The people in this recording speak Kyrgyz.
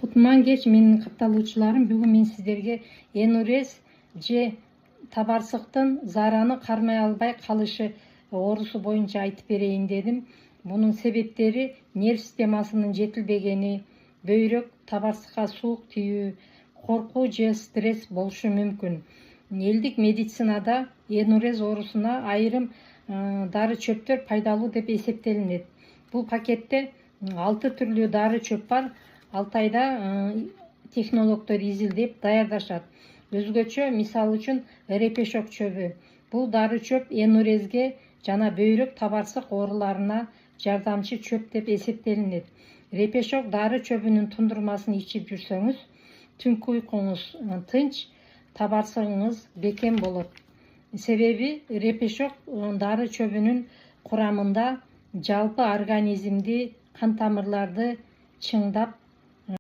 Кутман кеч менин катталуучуларым, бүгүн мен сиздерге энурез же табарсыктын зараны кармай албай калышы оорусу боюнча айтып берейин дедим. Бунун себептери нерв системасынын жетилбегени, бөйрөк, табарсыкка суук тийүү, коркуу же стресс болушу мүмкүн. Элдик медицинада энурез оорусуна айрым дары чөптөр пайдалуу деп эсептелинет. Бул пакетте 6 түрлүү дары чөп бар. Алтайда технологдор изилдеп даярдашат. Өзгөчө, мисалы үчүн, репешок чөбү. Бул дары чөп энурезге жана бөйрөк, табарсык ооруларына жардамчы чөп деп эсептелинет. Репешок дары чөбүнүн тундурмасын ичип жүрсөңүз, түнкү уйкуңуз тынч, табарсыгыңыз бекем болот. Себеби репешок дары чөбүнүн курамында жалпы организмди, кан тамырларды чыңдап